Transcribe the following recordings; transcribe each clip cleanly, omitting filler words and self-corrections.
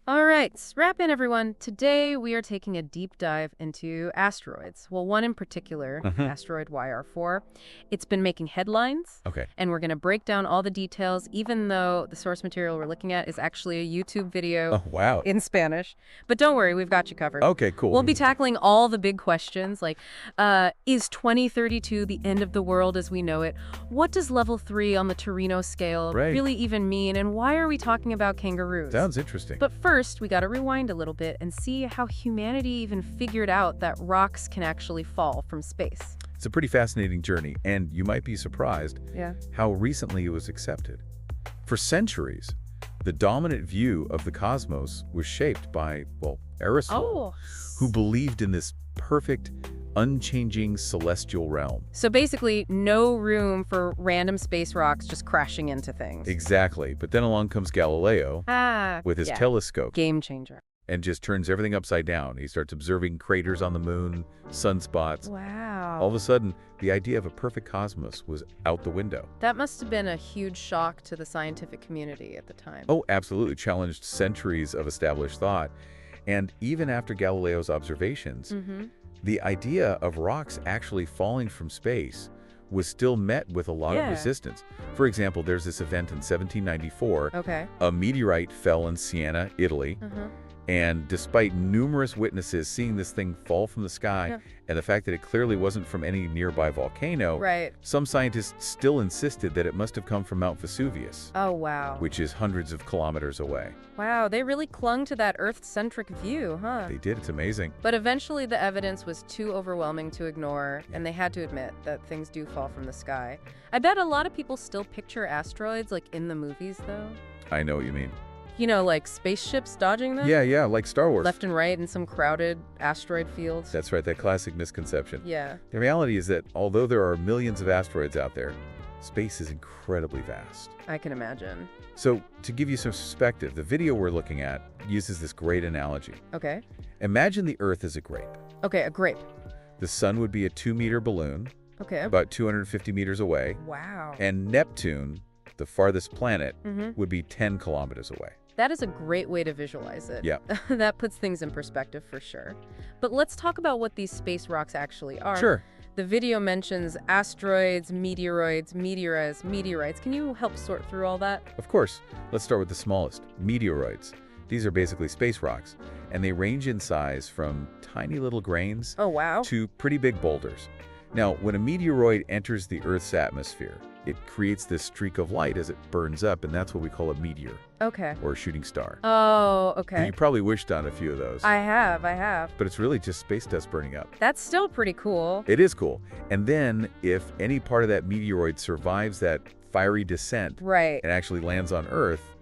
All right, wrap in everyone. Today we are taking a deep dive into asteroids. Well, one in particular, Hmm. asteroid YR4. It's been making headlines, Okay. and we're going to break down all the details, even though the source material we're looking at is actually a YouTube video Oh, wow. in Spanish. But don't worry, we've got you covered. Okay, cool. We'll be tackling all the big questions like, is 2032 the end of the world as we know it? What does level 3 on the Torino scale Right. really even mean? And why are we talking about kangaroos? Sounds interesting. But first, we gotta rewind a little bit and see how humanity even figured out that rocks can actually fall from space. It's a pretty fascinating journey, and you might be surprised Yeah. how recently it was accepted. For centuries, the dominant view of the cosmos was shaped by, well, Aristotle, who believed in this perfect, unchanging celestial realm. So basically, no room for random space rocks just crashing into things. Exactly. But then along comes Galileo with his Yeah. telescope Game changer. and just turns everything upside down. He starts observing craters on the moon, sunspots. Wow. All of a sudden, the idea of a perfect cosmos was out the window. That must have been a huge shock to the scientific community at the time. Oh, absolutely. Challenged centuries of established thought. And even after Galileo's observations, the idea of rocks actually falling from space was still met with a lot of Yeah. resistance. For example, there's this event in 1794. Okay. A meteorite fell in Siena, Italy. And despite numerous witnesses seeing this thing fall from the sky, Yeah. and the fact that it clearly wasn't from any nearby volcano, Right. some scientists still insisted that it must have come from Mount Vesuvius, Oh, wow. which is hundreds of kilometers away. Wow, they really clung to that Earth-centric view, huh? They did. It's amazing. But eventually the evidence was too overwhelming to ignore, and they had to admit that things do fall from the sky. I bet a lot of people still picture asteroids like in the movies, though. I know what you mean. You know, like spaceships dodging them? Yeah, like Star Wars. Left and right in some crowded asteroid fields. That's right, that classic misconception. Yeah. The reality is that although there are millions of asteroids out there, space is incredibly vast. I can imagine. So, to give you some perspective, the video we're looking at uses this great analogy. Okay. Imagine the Earth as a grape. Okay, a grape. The sun would be a 2-meter balloon, Okay. about 250 meters away, Wow. and Neptune, the farthest planet, Mhm. would be 10 kilometers away. That is a great way to visualize it. Yeah. That puts things in perspective for sure. But let's talk about what these space rocks actually are. Sure. The video mentions asteroids, meteoroids, meteorites. Can you help sort through all that? Of course. Let's start with the smallest, meteoroids. These are basically space rocks, and they range in size from tiny little grains Oh, wow. to pretty big boulders. Now, when a meteoroid enters the Earth's atmosphere, it creates this streak of light as it burns up, and that's what we call a meteor, Okay. or a shooting star. Oh, And okay. you probably wished on a few of those, I have. but it's really just space dust burning up. That's still pretty cool. It is cool. And then, if any part of that meteoroid survives that fiery descent Right. and actually lands on Earth,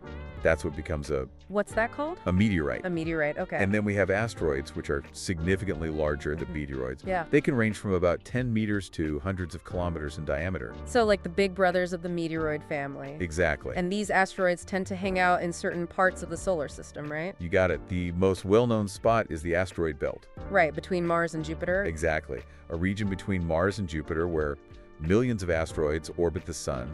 that's what becomes What's that called? a meteorite. A meteorite. Okay. And then we have asteroids, which are significantly larger than meteoroids. Yeah. They can range from about 10 meters to hundreds of kilometers in diameter. So like the big brothers of the meteoroid family. Exactly. And these asteroids tend to hang out in certain parts of the solar system, right? You got it. The most well-known spot is the asteroid belt. Right, between Mars and Jupiter. Exactly. A region between Mars and Jupiter where millions of asteroids orbit the sun.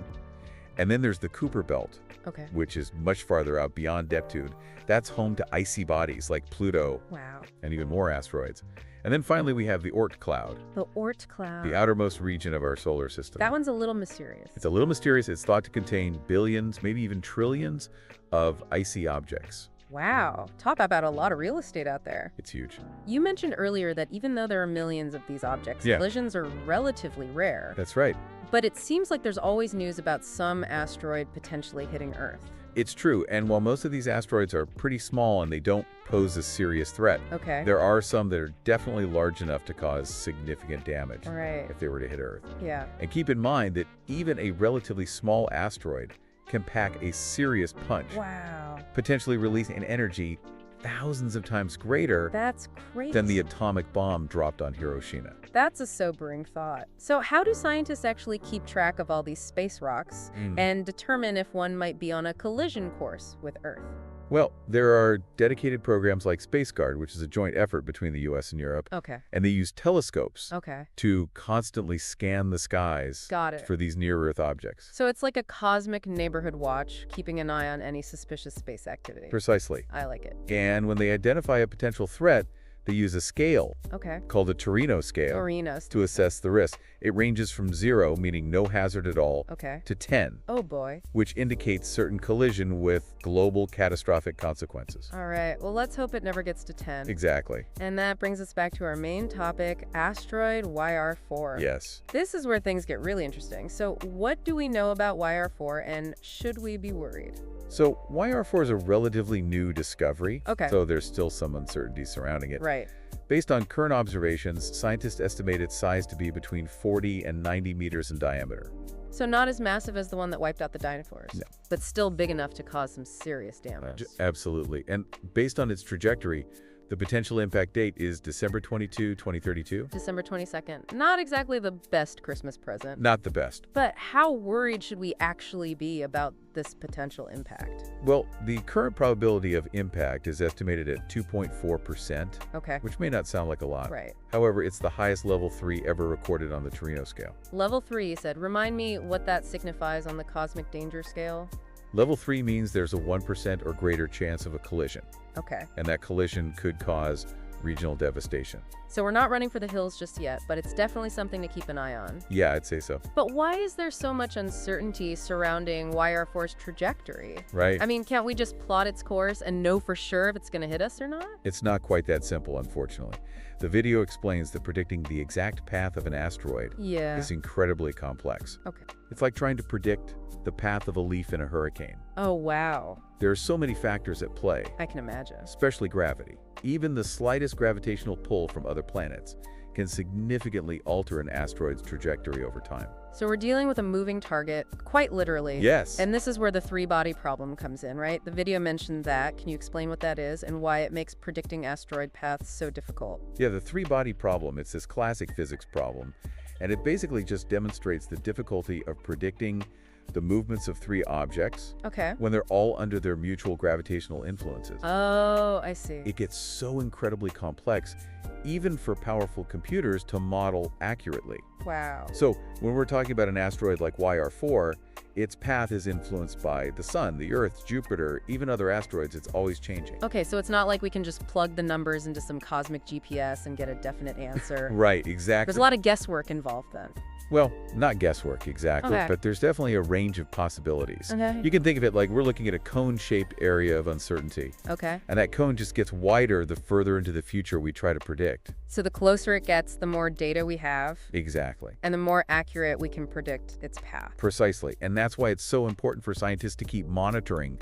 And then there's the Kuiper belt, Okay. which is much farther out beyond Neptune. That's home to icy bodies like Pluto Wow. and even more asteroids. And then finally we have the Oort cloud, The Oort cloud. the outermost region of our solar system. That one's a little mysterious. It's a little mysterious. It's thought to contain billions, maybe even trillions of icy objects. Wow. Talk about a lot of real estate out there. It's huge. You mentioned earlier that even though there are millions of these objects, Yeah. collisions are relatively rare. That's right. But it seems like there's always news about some asteroid potentially hitting Earth. It's true. And while most of these asteroids are pretty small and they don't pose a serious threat, Okay. there are some that are definitely large enough to cause significant damage All right. if they were to hit Earth. Yeah. And keep in mind that even a relatively small asteroid can pack a serious punch, Wow. potentially releasing an energy thousands of times greater That's crazy. than the atomic bomb dropped on Hiroshima. That's a sobering thought. So how do scientists actually keep track of all these space rocks and determine if one might be on a collision course with Earth? Well, there are dedicated programs like SpaceGuard, which is a joint effort between the U.S. and Europe, Okay. and they use telescopes Okay. to constantly scan the skies Got it. for these near-Earth objects. So it's like a cosmic neighborhood watch, keeping an eye on any suspicious space activity. Precisely. I like it. And when they identify a potential threat, they use a scale Okay. called the Torino scale Torino. to assess the risk. It ranges from 0, meaning no hazard at all, Okay. to 10, Oh boy. which indicates certain collision with global catastrophic consequences. All right. Well, let's hope it never gets to 10. Exactly. And that brings us back to our main topic, Asteroid YR4. Yes. This is where things get really interesting. So what do we know about YR4 and should we be worried? So YR4 is a relatively new discovery, Okay. so there's still some uncertainty surrounding it. Right. Based on current observations, scientists estimate its size to be between 40 and 90 meters in diameter. So not as massive as the one that wiped out the dinosaurs, No. but still big enough to cause some serious damage. Absolutely. And based on its trajectory, the potential impact date is December 22, 2032. December 22nd. Not exactly the best Christmas present. Not the best. But how worried should we actually be about this potential impact? Well, the current probability of impact is estimated at 2.4%, Okay. which may not sound like a lot. Right. However, it's the highest level 3 ever recorded on the Torino scale. Level 3, you said. Remind me what that signifies on the cosmic danger scale. Level 3 means there's a 1% or greater chance of a collision, Okay. and that collision could cause regional devastation. So we're not running for the hills just yet, but it's definitely something to keep an eye on. Yeah, I'd say so. But why is there so much uncertainty surrounding YR4's trajectory? Right? I mean, can't we just plot its course and know for sure if it's going to hit us or not? It's not quite that simple, unfortunately. The video explains that predicting the exact path of an asteroid Yeah. is incredibly complex. Okay. It's like trying to predict the path of a leaf in a hurricane. Oh, wow. There are so many factors at play, I can imagine. especially gravity. Even the slightest gravitational pull from other planets can significantly alter an asteroid's trajectory over time. So we're dealing with a moving target, quite literally. Yes. And this is where the three-body problem comes in, right? The video mentioned that. Can you explain what that is and why it makes predicting asteroid paths so difficult? Yeah, the three-body problem, it's this classic physics problem, and it basically just demonstrates the difficulty of predicting the movements of three objects Okay. when they're all under their mutual gravitational influences. Oh, I see. It gets so incredibly complex, even for powerful computers to model accurately. Wow. So when we're talking about an asteroid like YR4, its path is influenced by the Sun, the Earth, Jupiter, even other asteroids. It's always changing. Okay, so it's not like we can just plug the numbers into some cosmic GPS and get a definite answer. Right, exactly. There's a lot of guesswork involved then. Well, not guesswork exactly, Okay. but there's definitely a range of possibilities. Okay. You can think of it like we're looking at a cone-shaped area of uncertainty, Okay. and that cone just gets wider the further into the future we try to predict. So the closer it gets, the more data we have, Exactly. and the more accurate we can predict its path. Precisely. And that's why it's so important for scientists to keep monitoring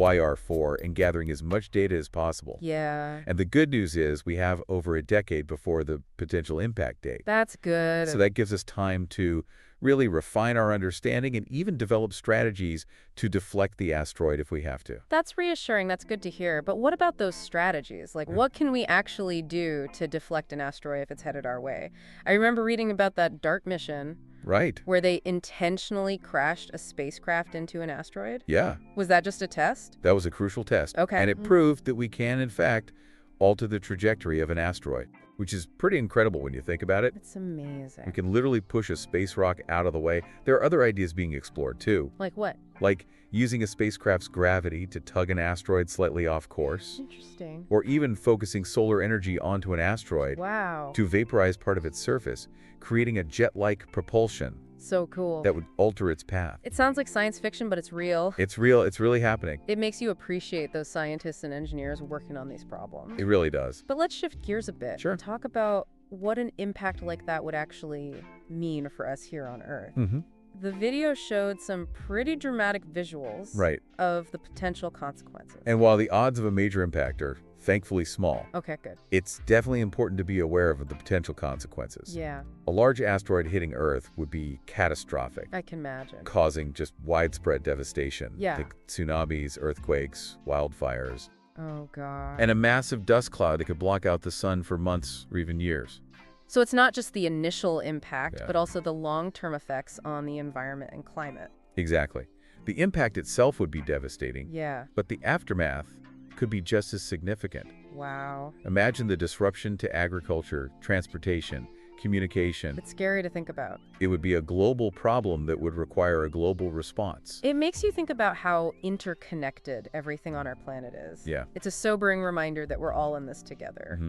YR4 and gathering as much data as possible. Yeah. And the good news is we have over a decade before the potential impact date. That's good. So that gives us time to really refine our understanding and even develop strategies to deflect the asteroid if we have to. That's reassuring. That's good to hear. But what about those strategies? Like, what can we actually do to deflect an asteroid if it's headed our way? I remember reading about that DART mission Right. where they intentionally crashed a spacecraft into an asteroid. Yeah, Was that just a test? that was a crucial test. Okay. And it proved that we can, in fact, alter the trajectory of an asteroid, which is pretty incredible when you think about it. It's amazing. We can literally push a space rock out of the way. There are other ideas being explored, too, Like what? like using a spacecraft's gravity to tug an asteroid slightly off course, Interesting. or even focusing solar energy onto an asteroid Wow. to vaporize part of its surface, creating a jet-like propulsion So cool. that would alter its path. It sounds like science fiction, but it's real. It's real. It's really happening. It makes you appreciate those scientists and engineers working on these problems. It really does. But let's shift gears a bit Sure. and talk about what an impact like that would actually mean for us here on Earth. Mm-hmm. The video showed some pretty dramatic visuals Right. of the potential consequences. And while the odds of a major impact are thankfully small, Okay, good. it's definitely important to be aware of the potential consequences. Yeah, A large asteroid hitting Earth would be catastrophic, I can imagine. causing just widespread devastation. Yeah. Think tsunamis, earthquakes, wildfires, Oh, God. and a massive dust cloud that could block out the sun for months or even years. So it's not just the initial impact, Yeah. but also the long-term effects on the environment and climate. Exactly. The impact itself would be devastating, Yeah. but the aftermath could be just as significant. Wow. Imagine the disruption to agriculture, transportation, communication. It's scary to think about. It would be a global problem that would require a global response. It makes you think about how interconnected everything on our planet is. Yeah. It's a sobering reminder that we're all in this together.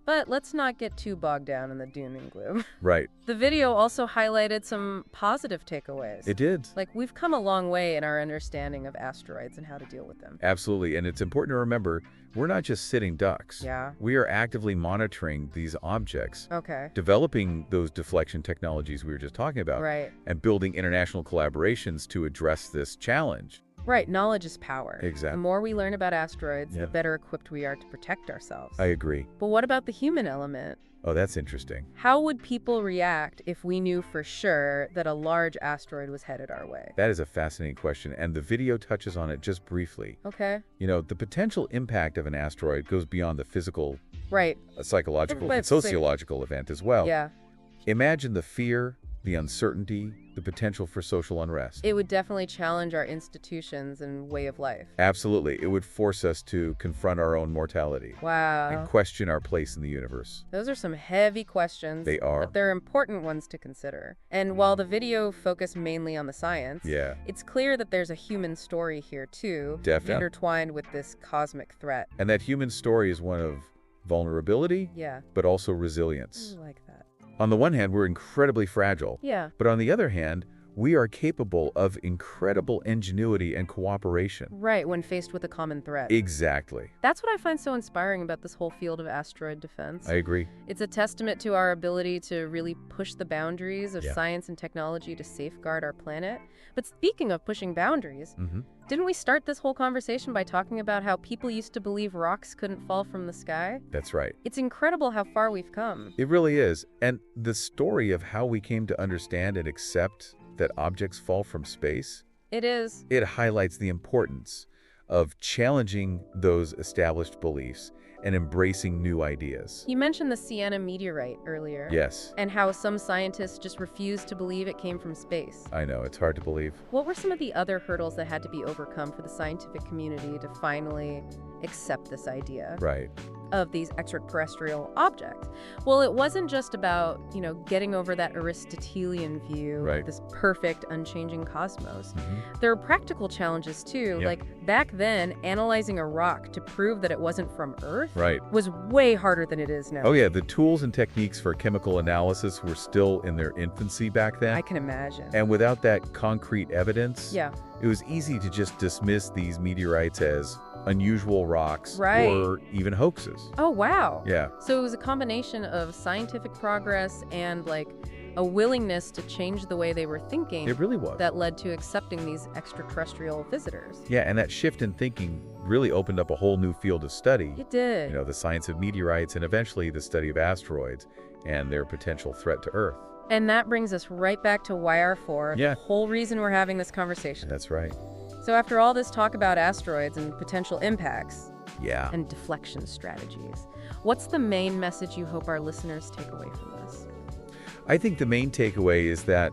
But let's not get too bogged down in the doom and gloom. Right. The video also highlighted some positive takeaways. It did. Like, we've come a long way in our understanding of asteroids and how to deal with them. Absolutely. And it's important to remember, we're not just sitting ducks. Yeah. We are actively monitoring these objects. Okay. Developing those deflection technologies we were just talking about. Right. And building international collaborations to address this challenge. Right. Knowledge is power. Exactly. The more we learn about asteroids, the better equipped we are to protect ourselves. I agree. But what about the human element? Oh, that's interesting. How would people react if we knew for sure that a large asteroid was headed our way? That is a fascinating question, and the video touches on it just briefly. Okay. You know, the potential impact of an asteroid goes beyond the physical, Right. psychological, and sociological event as well. Yeah. Imagine the fear, the uncertainty, the potential for social unrest. It would definitely challenge our institutions and way of life. Absolutely. It would force us to confront our own mortality. Wow. And question our place in the universe. Those are some heavy questions. They are. But they're important ones to consider. And while the video focused mainly on the science, it's clear that there's a human story here too, Definitely. intertwined with this cosmic threat. And that human story is one of vulnerability, but also resilience. I like that. On the one hand, we're incredibly fragile. Yeah. But on the other hand, we are capable of incredible ingenuity and cooperation. Right, when faced with a common threat. Exactly. That's what I find so inspiring about this whole field of asteroid defense. I agree. It's a testament to our ability to really push the boundaries of science and technology to safeguard our planet. But speaking of pushing boundaries, didn't we start this whole conversation by talking about how people used to believe rocks couldn't fall from the sky? That's right. It's incredible how far we've come. It really is. And the story of how we came to understand and accept that objects fall from space, it highlights the importance of challenging those established beliefs and embracing new ideas. You mentioned the Sienna meteorite earlier. Yes. And how some scientists just refused to believe it came from space. I know, it's hard to believe. What were some of the other hurdles that had to be overcome for the scientific community to finally accept this idea? Right. Of these extraterrestrial objects? Well, it wasn't just about, getting over that Aristotelian view of this perfect, unchanging cosmos. There are practical challenges too. Like back then, analyzing a rock to prove that it wasn't from Earth was way harder than it is now. Oh yeah, the tools and techniques for chemical analysis were still in their infancy back then. I can imagine. And without that concrete evidence, it was easy to just dismiss these meteorites as unusual rocks or even hoaxes. Oh, wow. Yeah. So it was a combination of scientific progress and a willingness to change the way they were thinking. It really was. That led to accepting these extraterrestrial visitors. Yeah, and that shift in thinking really opened up a whole new field of study. It did. The science of meteorites and eventually the study of asteroids and their potential threat to Earth. And that brings us right back to YR4, the whole reason we're having this conversation. That's right. So after all this talk about asteroids and potential impacts and deflection strategies, what's the main message you hope our listeners take away from this? I think the main takeaway is that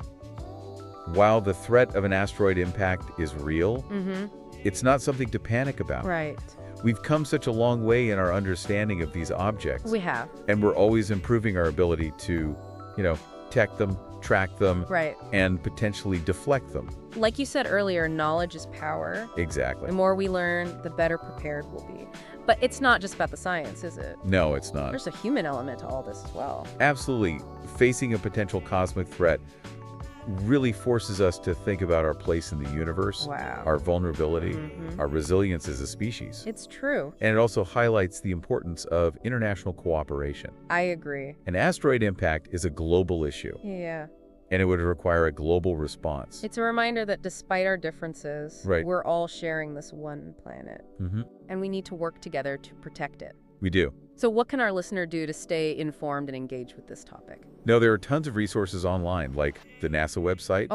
while the threat of an asteroid impact is real, it's not something to panic about. Right. We've come such a long way in our understanding of these objects. We have. And we're always improving our ability to, detect them, track them, and potentially deflect them. Like you said earlier, knowledge is power. Exactly. The more we learn, the better prepared we'll be. But it's not just about the science, is it? No, it's not. There's a human element to all this as well. Absolutely. Facing a potential cosmic threat really forces us to think about our place in the universe, our vulnerability, our resilience as a species. It's true. And it also highlights the importance of international cooperation. I agree. An asteroid impact is a global issue. Yeah. And it would require a global response. It's a reminder that despite our differences, we're all sharing this one planet. And we need to work together to protect it. We do. So what can our listener do to stay informed and engaged with this topic? No, there are tons of resources online, like the NASA website,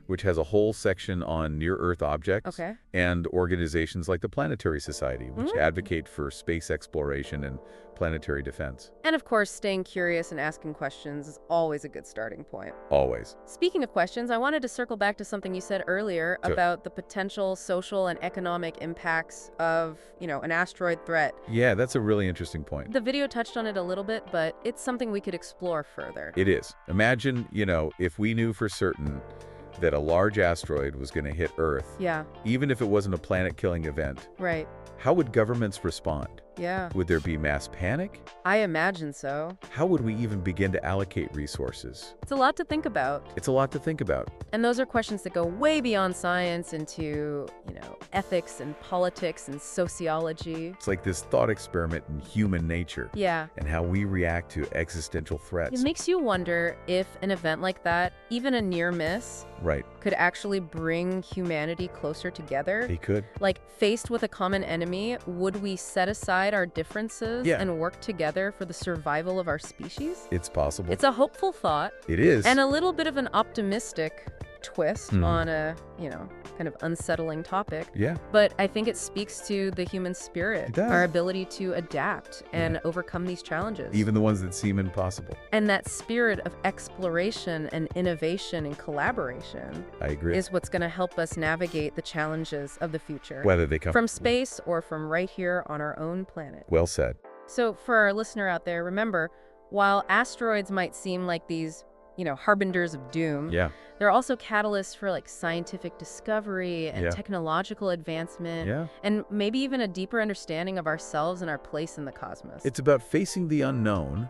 which has a whole section on near-Earth objects, and organizations like the Planetary Society, which advocate for space exploration and planetary defense. And of course, staying curious and asking questions is always a good starting point. Always. Speaking of questions, I wanted to circle back to something you said earlier about the potential social and economic impacts of, an asteroid threat. Yeah, that's a really interesting point. The video touched on it a little bit, but it's something we could explore further. It is. Imagine, if we knew for certain that a large asteroid was going to hit Earth, even if it wasn't a planet-killing event. Right. How would governments respond? Yeah. Would there be mass panic? I imagine so. How would we even begin to allocate resources? It's a lot to think about. It's a lot to think about. And those are questions that go way beyond science into, ethics and politics and sociology. It's like this thought experiment in human nature. Yeah. And how we react to existential threats. It makes you wonder if an event like that, even a near miss, could actually bring humanity closer together. It could. Like, faced with a common enemy, would we set aside our differences and work together for the survival of our species? It's possible. It's a hopeful thought. It is. And a little bit of an optimistic twist on a, kind of unsettling topic. Yeah. But I think it speaks to the human spirit, It does. our ability to adapt and overcome these challenges. Even the ones that seem impossible. And that spirit of exploration and innovation and collaboration, I agree, is what's going to help us navigate the challenges of the future. Whether they come from space or from right here on our own planet. Well said. So for our listener out there, remember, while asteroids might seem like these harbingers of doom. They're also catalysts for scientific discovery and technological advancement and maybe even a deeper understanding of ourselves and our place in the cosmos. It's about facing the unknown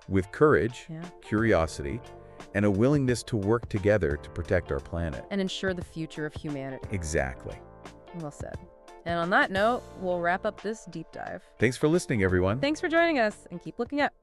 with courage, curiosity, and a willingness to work together to protect our planet. And ensure the future of humanity. Exactly. Well said. And on that note, we'll wrap up this deep dive. Thanks for listening, everyone. Thanks for joining us, and keep looking up.